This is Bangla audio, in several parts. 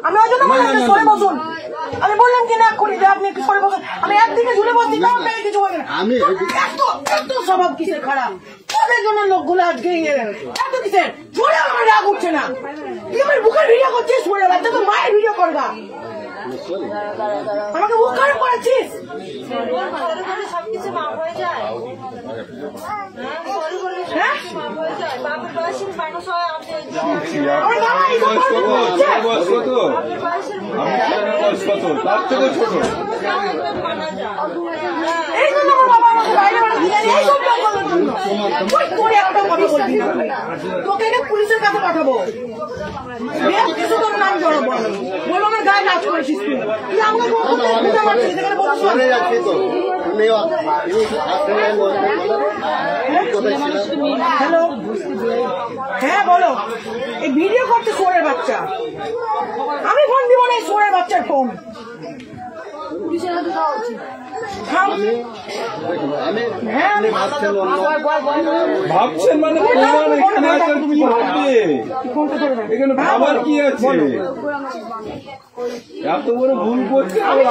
আমি ওই জন্য বললাম সরে বসুন, আমি বললাম কি না করি যে আপনি একটু সরে বসুন, আমি একদিকে ঝুলে বসছি তাও আপনাকে কিছু বলবেন না। আমি এত স্বভাব কিসের খারাপ, ওদের জন্য লোকগুলো আজকে এত কিসের ঝুলে আমার রাগ উঠছে না। তুই আমার বুকের ভিডিও করছিস, সরে বাচ্চা তো মায়ের ভিডিও করবা, আমাকে বুক খারাপ করেছিস। পুলিশের কাছে পাঠাবো, নাম জড়াবো, বলো আমার গায়ে নাচ করেছিস তুই, হ্যালো হ্যাঁ বলো, এই ভিডিও করছে সোরের বাচ্চা, আমি ফোন দিব না এই সোরের বাচ্চার ফোন। ভাবছেন মানে এখানে ভাবার কি আছে, এত বড় ভুল করছে। আমি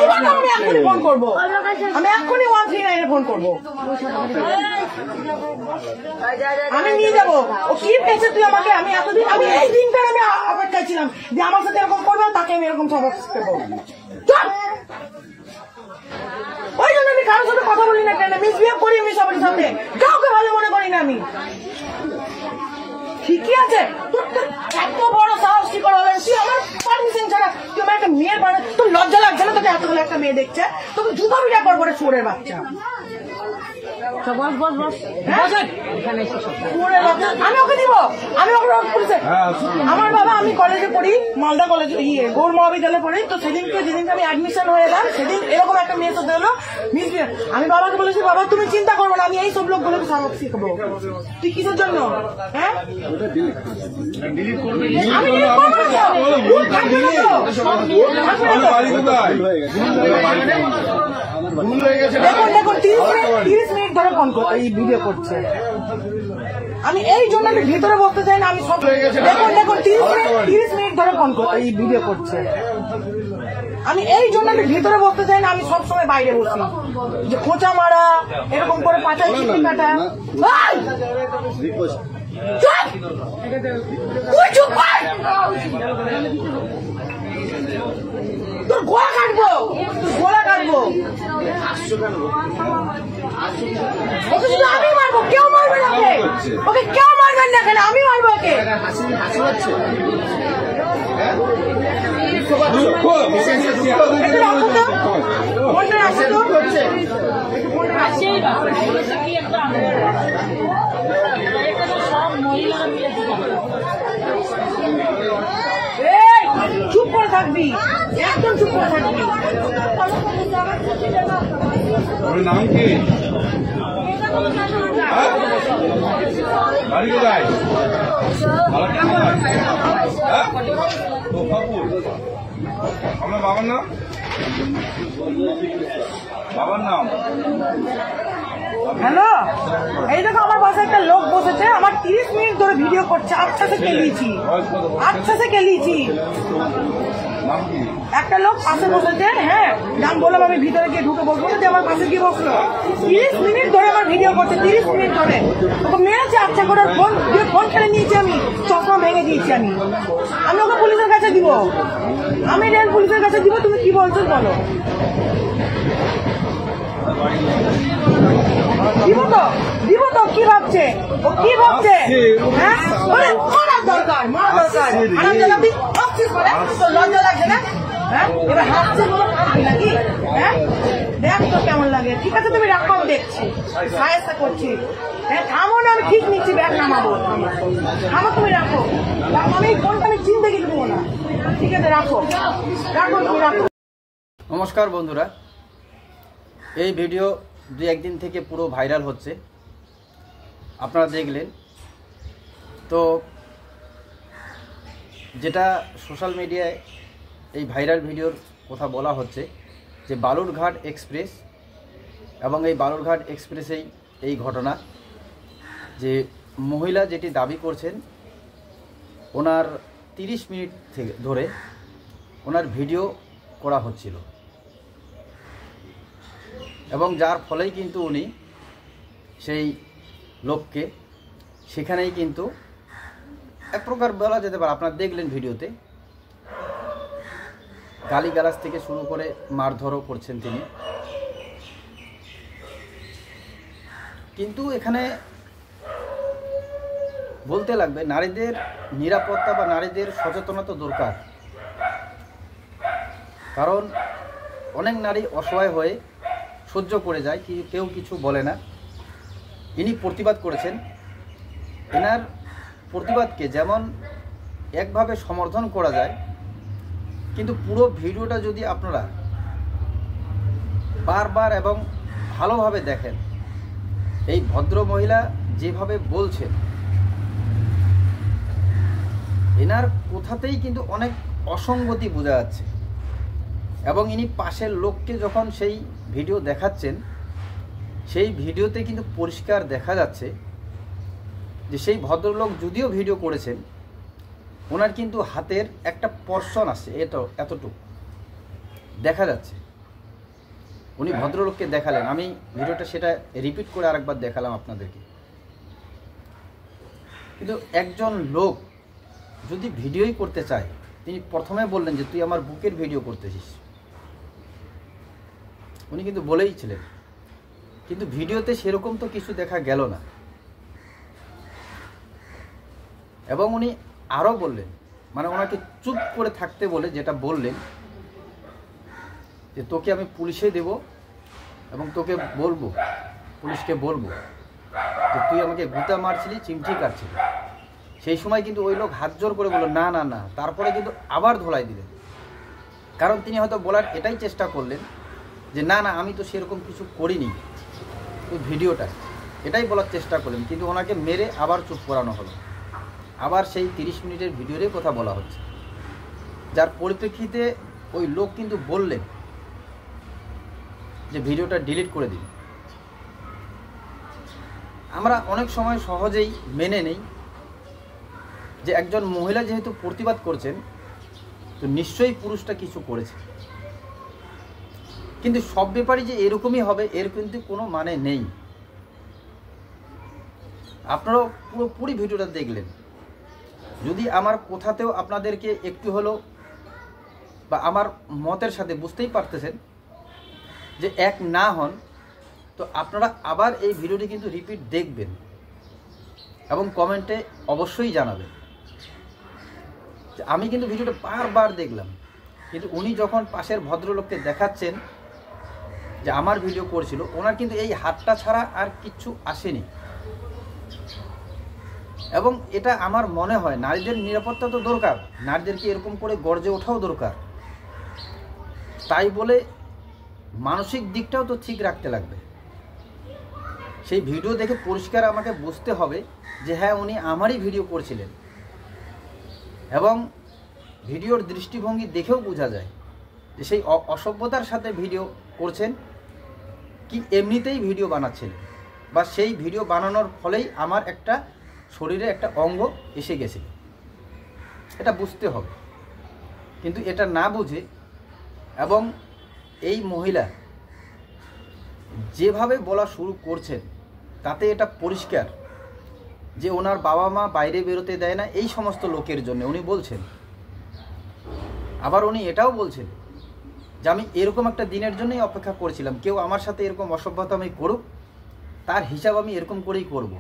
এখনই ফোন করবো, আমি এখনই 139 ফোন করবো, আমি নিয়ে যাবো। ও কি পেয়েছে তুই আমাকে, আমি এতদিন আমি এই দিনটা আমি অপেক্ষায় ছিলাম যে আমার সাথে এরকম করবে, তাকে আমি এরকম সব দেবো। ওই জন্য আমি কারোর সাথে কথা বলি না, কেন মিসবিহেভ করি আমি সবার সাথে, কাউকে ভালো মনে করি না আমি। ঠিকই আছে, তোর এত বড় সাহস কি করে হবে, তুই আমার পারমিশন ছাড়া তুই আমার একটা মেয়ের বাড়ি, তোর লজ্জা লাগছে না? তোকে এতগুলো একটা মেয়ে দেখছে, তোকে জুতা পিটা করবো রে চোরের বাচ্চা। আমি ওকে দিব, আমি ওকে পুলিশে, আমার বাবা আমি কলেজে পড়ি, মালদা কলেজে গৌর মহাবিদ্যালয়ে পড়ি, তো সেদিনকে যেদিনকে আমি অ্যাডমিশন হয়ে এলাম সেদিন এরকম একটা মেয়ে সাথে হলো মিসবিহেভ। আমি বাবাকে বলেছি বাবা তুমি চিন্তা করবো না, আমি এই সব লোকগুলোকে সাহস শিখবো। তুই কিসের জন্য? হ্যাঁ আমি দেখুন 30 মিনিট ধরে ফোন এই ভিডিও করছে, আমি এই জন্য ভিতরে বসতে চাই না। আমি সব দেখুন 30 মিনিট ধরে ফোন এই ভিডিও করছে, আমি এই জন্য ভিতরে বসতে চাই না। আমি সবসময় বাইরে বসি, যে খোঁচা মারা এরকম করে পাচাই চিঠি কাটা। তোর গোলা কাটবো, গোলা কাটবো, ওকে শুধু আমি মারবো, কেউ মারবে না ওকে, ওকে কেউ মারবেন না, কেন আমি মারবো ওকে। চুপ করে থাকবি, একদম চুপ করে থাকবি। নাম কি? বাড়ি কোথায়? আমার বাবার নাম, বাবার নাম। হ্যালো, এই দেখো আমার পাশে একটা লোক বসেছে, আমার 30 মিনিট ধরে ভিডিও করছে, আচ্ছা সে কেলিয়েছি, আচ্ছা সে কেলিয়েছি। একটা লোক পাশে বসেছে, হ্যাঁ নাম বললাম, আমি ভিতরে গিয়ে ঢুকে বসবো যে আমার পাশে গিয়ে বসলো, 30 মিনিট ধরে আমার ভিডিও করছে, 30 মিনিট ধরে ওকে মেরেছে, আচ্ছা করে ফোন দিয়ে ফোন খেলে নিয়েছি, আমি চশমা ভেঙে দিয়েছি, আমি ওকে পুলিশের কাছে দিব, আমি রেল পুলিশের কাছে দিব। তুমি কি বলছো বলো? দিব তো, কি ভাবছে ও, কি ভাবছে? হ্যাঁ মারার দরকার, মারা দরকার, লজ্জা লাগছে না? হ্যাঁ এবার হাসছে বলো নাকি? হ্যাঁ দেখ তো কেমন লাগে। ঠিক আছে তুমি রাখো, আমি দেখছি, সাহায্য করছি। হ্যাঁ থামো না, আমি ঠিক নিচ্ছি, ব্যাগ নামাবো, থামো তুমি রাখো, আমি ফোনটা আমি চিনতে গিয়ে দেবো না। ঠিক আছে রাখো, রাখো তুমি রাখো। নমস্কার বন্ধুরা, এই ভিডিও 2-1 দিন থেকে পুরো ভাইরাল হচ্ছে, আপনারা দেখলেন তো। যেটা সোশ্যাল মিডিয়ায় এই ভাইরাল ভিডিওর কথা বলা হচ্ছে যে বালুরঘাট এক্সপ্রেস, এবং এই বালুরঘাট এক্সপ্রেসেই এই ঘটনা, যে মহিলা যেটি দাবি করছেন ওনার 30 মিনিট থেকে ধরে ওনার ভিডিও করা হচ্ছিল, এবং যার ফলেই কিন্তু উনি সেই লোককে সেখানেই কিন্তু এক প্রকার বলা যেতে পারে, আপনারা দেখলেন ভিডিওতে, গালিগালাজ থেকে শুরু করে মারধরও করছেন তিনি। কিন্তু এখানে বলতে লাগবে নারীদের নিরাপত্তা বা নারীদের সচেতনতা দরকার, কারণ অনেক নারী অসহায় হয়ে সহ্য করে যায়, কেউ কিছু বলে না। ইনি প্রতিবাদ করেছেন, এনার প্রতিবাদকে যেমন একভাবে সমর্থন করা যায়, কিন্তু পুরো ভিডিওটা যদি আপনারা বারবার এবং ভালোভাবে দেখেন, এই ভদ্র মহিলা যেভাবে বলছেন, এনার কোথাতেই কিন্তু অনেক অসঙ্গতি বোঝা যাচ্ছে। এবং ইনি পাশের লোককে যখন সেই ভিডিও দেখাচ্ছেন, সেই ভিডিওতে কিন্তু পরিষ্কার দেখা যাচ্ছে যে সেই ভদ্রলোক যদিও ভিডিও করেছেন, ওনার কিন্তু হাতের একটা পর্ষণ আছে, এতটুকু দেখা যাচ্ছে। উনি ভদ্রলোককে দেখালেন, আমি ভিডিওটা সেটা রিপিট করে আরেকবার দেখালাম আপনাদেরকে। কিন্তু একজন লোক যদি ভিডিওই করতে চায়, তিনি প্রথমে বললেন যে তুই আমার বুকের ভিডিও করতেছিস, উনি কিন্তু বলেই ছিলেন, কিন্তু ভিডিওতে সেরকম তো কিছু দেখা গেল না। এবং উনি আরও বললেন, মানে ওনাকে চুপ করে থাকতে বলে যেটা বললেন যে তোকে আমি পুলিশে দেব এবং তোকে বলবো, পুলিশকে বলবো যে তুই আমাকে গুতা মারছিলি, চিমটি কাটছিলি। সেই সময় কিন্তু ওই লোক হাত জোর করে বলল না না না, তারপরে কিন্তু আবার ধোলাই দিলেন, কারণ তিনি হয়তো বলার এটাই চেষ্টা করলেন যে না না আমি তো সেরকম কিছু করিনি, ওই ভিডিওটা এটাই বলার চেষ্টা করলেন। কিন্তু ওনাকে মেরে আবার চুপ করানো হলো, আবার সেই 30 মিনিটের ভিডিওরই কথা বলা হচ্ছে, যার পরিপ্রেক্ষিতে ওই লোক কিন্তু বললেন যে ভিডিওটা ডিলিট করে দিন। আমরা অনেক সময় সহজেই মেনে নেই যে একজন মহিলা যেহেতু প্রতিবাদ করছেন, তো নিশ্চয়ই পুরুষটা কিছু করেছে, কিন্তু সব ব্যাপারই যে এরকমই হবে এর কিন্তু কোনো মানে নেই। আপনারা পুরোপুরি ভিডিওটা দেখলেন, যদি আমার কোথাতেও আপনাদেরকে একটু হলো বা আমার মতের সাথে বুঝতেই পারতেছেন যে এক না হন, তো আপনারা আবার এই ভিডিওটি কিন্তু রিপিট দেখবেন এবং কমেন্টে অবশ্যই জানাবেন। আমি কিন্তু ভিডিওটা বারবার দেখলাম, কিন্তু উনি যখন পাশের ভদ্রলোককে দেখাচ্ছেন যে আমার ভিডিও করছিল, ওনার কিন্তু এই হাতটা ছাড়া আর কিচ্ছু আসেনি। এবং এটা আমার মনে হয় নারীদের নিরাপত্তা তো দরকার, নারীদেরকে এরকম করে গর্জে ওঠাও দরকার, তাই বলে মানসিক দিকটাও তো ঠিক রাখতে লাগবে। সেই ভিডিও দেখে পরিষ্কার আমাকে বুঝতে হবে যে হ্যাঁ উনি আমারই ভিডিও করছিলেন, এবং ভিডিওর দৃষ্টিভঙ্গি দেখেও বোঝা যায় যে সেই অসভ্যতার সাথে ভিডিও করছেন কি এমনিতেই ভিডিও বানাচ্ছিলেন, বা সেই ভিডিও বানানোর ফলেই আমার একটা শরীরে একটা অঙ্গ এসে গেছিল, এটা বুঝতে হবে। কিন্তু এটা না বুঝে এবং এই মহিলা যেভাবে বলা শুরু করছেন, তাতে এটা পরিষ্কার যে ওনার বাবা মা বাইরে বেরোতে দেয় না এই সমস্ত লোকের জন্য উনি বলছেন। আবার উনি এটাও বলছেন যে আমি এরকম একটা দিনের জন্যই অপেক্ষা করেছিলাম, কেউ আমার সাথে এরকম অসভ্যতা আমি করুক, তার হিসাব আমি এরকম করেই করব।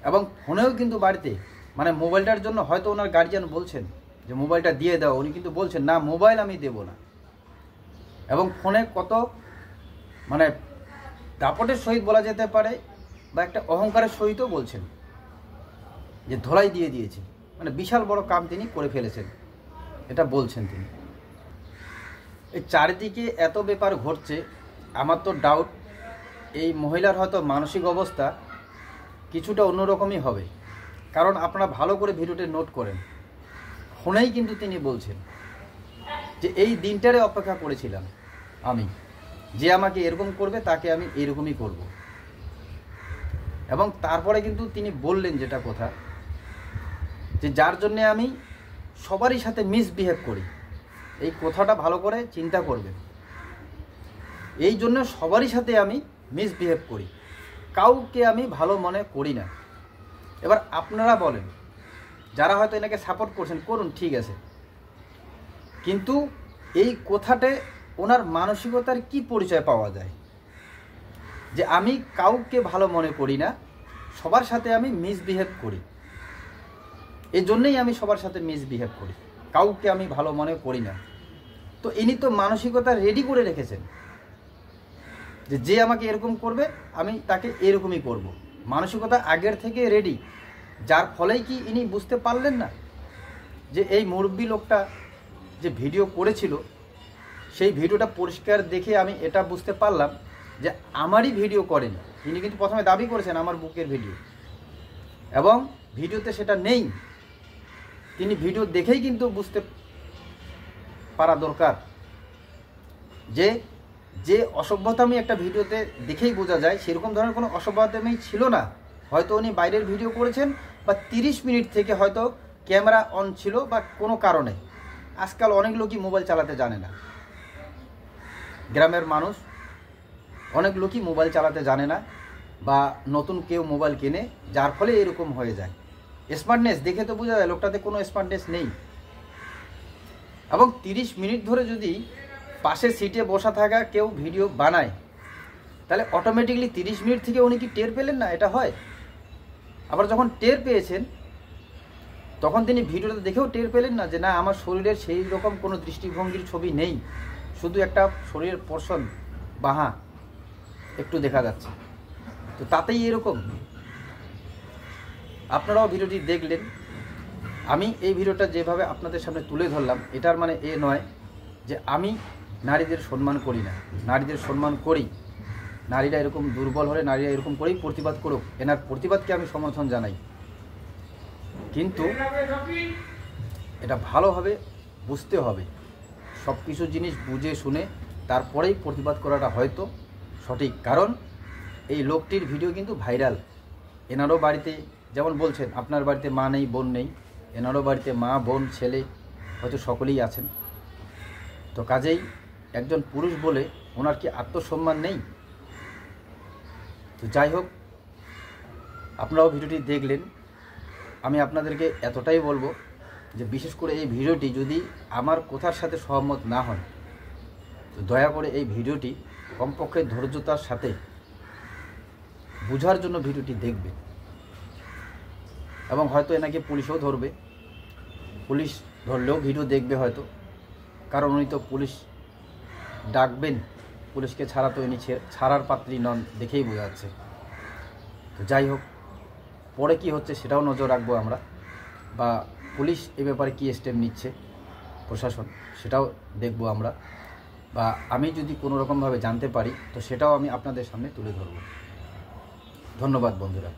এবং ফোনেও কিন্তু বাড়িতে মানে মোবাইলটার জন্য হয়তো ওনার গার্জিয়ান বলছেন যে মোবাইলটা দিয়ে দাও, উনি কিন্তু বলছেন না মোবাইল আমি দেব না। এবং ফোনে কত মানে দাপটের সহিত বলা যেতে পারে বা একটা অহংকারের সহিতও বলছেন যে ধোলাই দিয়ে দিয়েছে, মানে বিশাল বড় কাম তিনি করে ফেলেছেন, এটা বলছেন তিনি। এই চারিদিকে এত ব্যাপার ঘটছে, আমার তো ডাউট এই মহিলার হয়তো মানসিক অবস্থা কিছুটা অন্যরকমই হবে। কারণ আপনারা ভালো করে ভিডিওতে নোট করেন, ফোনেই কিন্তু তিনি বলছেন যে এই দিনটারে অপেক্ষা করেছিলাম আমি, যে আমাকে এরকম করবে তাকে আমি এরকমই করব। এবং তারপরে কিন্তু তিনি বললেন যেটা কথা, যে যার জন্যে আমি সবারই সাথে মিসবিহেভ করি, এই কথাটা ভালো করে চিন্তা করবেন। এই জন্য সবারই সাথে আমি মিসবিহেভ করি, কাউকে আমি ভালো মনে করি না। এবার আপনারা বলেন, যারা হয়তো এনাকে সাপোর্ট করছেন করুন, ঠিক আছে, কিন্তু এই কথাতে ওনার মানসিকতার কি পরিচয় পাওয়া যায় যে আমি কাউকে ভালো মনে করি না, সবার সাথে আমি মিসবিহেভ করি। এই জন্যই আমি সবার সাথে মিসবিহেভ করি, কাউকে আমি ভালো মনে করি না। তো ইনি তো মানসিকতা রেডি করে রেখেছেন যে যে আমাকে এরকম করবে আমি তাকে এরকমই করব। মানসিকতা আগের থেকে রেডি, যার ফলেই কি ইনি বুঝতে পারলেন না যে এই মুরব্বী লোকটা যে ভিডিও করেছিল সেই ভিডিওটা পরিষ্কার দেখে আমি এটা বুঝতে পারলাম যে আমারই ভিডিও করেনি। তিনি কিন্তু প্রথমে দাবি করেছেন আমার বুকের ভিডিও, এবং ভিডিওতে সেটা নেই। তিনি ভিডিও দেখেই কিন্তু বুঝতে পারা দরকার যে যে অসভ্যতামি একটা ভিডিওতে দেখেই বোঝা যায় সেরকম ধরনের কোনো অসভ্যতামি ছিল না। হয়তো উনি বাইরের ভিডিও করেছেন বা 30 মিনিট থেকে হয়তো ক্যামেরা অন ছিল বা কোনো কারণে। আজকাল অনেক লোকই মোবাইল চালাতে জানে না, গ্রামের মানুষ অনেক লোকই মোবাইল চালাতে জানে না, বা নতুন কেউ মোবাইল কেনে, যার ফলে এরকম হয়ে যায়। স্মার্টনেস দেখে তো বোঝা যায় লোকটাতে কোনো স্মার্টনেস নেই। এবং 30 মিনিট ধরে যদি পাশে সিটে বসা থাকা কেউ ভিডিও বানায় তাহলে অটোমেটিকলি 30 মিনিট থেকে উনি কি টের পেলেন না? এটা হয়। আবার যখন টের পেয়েছেন তখন তিনি ভিডিওটা দেখেও টের পেলেন না যে না আমার শরীরের সেই রকম কোনো দৃষ্টিভঙ্গির ছবি নেই, শুধু একটা শরীরের পোর্শন বাহা একটু দেখা যাচ্ছে। তো তাতেই এরকম। আপনারাও ভিডিওটি দেখলেন, আমি এই ভিডিওটা যেভাবে আপনাদের সামনে তুলে ধরলাম এটার মানে এ নয় যে আমি নারীদের সম্মান করি না। নারীদের সম্মান করি। নারীরা এরকম দুর্বল হলে নারীরা এরকম করেই প্রতিবাদ করুক, এনার প্রতিবাদকে আমি সমর্থন জানাই। কিন্তু এটা ভালোভাবে বুঝতে হবে, সব কিছু জিনিস বুঝে শুনে তারপরেই প্রতিবাদ করাটা হয়তো সঠিক। কারণ এই লোকটির ভিডিও কিন্তু ভাইরাল। এনারও বাড়িতে যেমন বলছেন আপনার বাড়িতে মা নেই বোন নেই, এনারও বাড়িতে মা বোন ছেলে হয়তো সকলেই আছেন। তো কাজেই একজন পুরুষ বলে ওনার কি আত্মসম্মান নেই? তো যাই হোক, আপনারাও ভিডিওটি দেখলেন। আমি আপনাদেরকে এতটাই বলবো যে বিশেষ করে এই ভিডিওটি যদি আমার কথার সাথে সহমত না হয় তো দয়া করে এই ভিডিওটি কমপক্ষে ধৈর্যতার সাথে বোঝার জন্য ভিডিওটি দেখবে। এবং হয়তো এনাকে পুলিশও ধরবে, পুলিশ ধরলেও ভিডিও দেখবে হয়তো, কারণ উনি তো পুলিশ ডাকবেন, পুলিশকে ছাড়া তো ইনি ছাড়ার পাত্রী নন, দেখেই বোঝা যাচ্ছে। তো যাই হোক, পরে কি হচ্ছে সেটাও নজর রাখবো আমরা, বা পুলিশ এ ব্যাপারে কী স্টেপ নিচ্ছে প্রশাসন সেটাও দেখব আমরা, বা আমি যদি কোনো রকমভাবে জানতে পারি তো সেটাও আমি আপনাদের সামনে তুলে ধরব। ধন্যবাদ বন্ধুরা।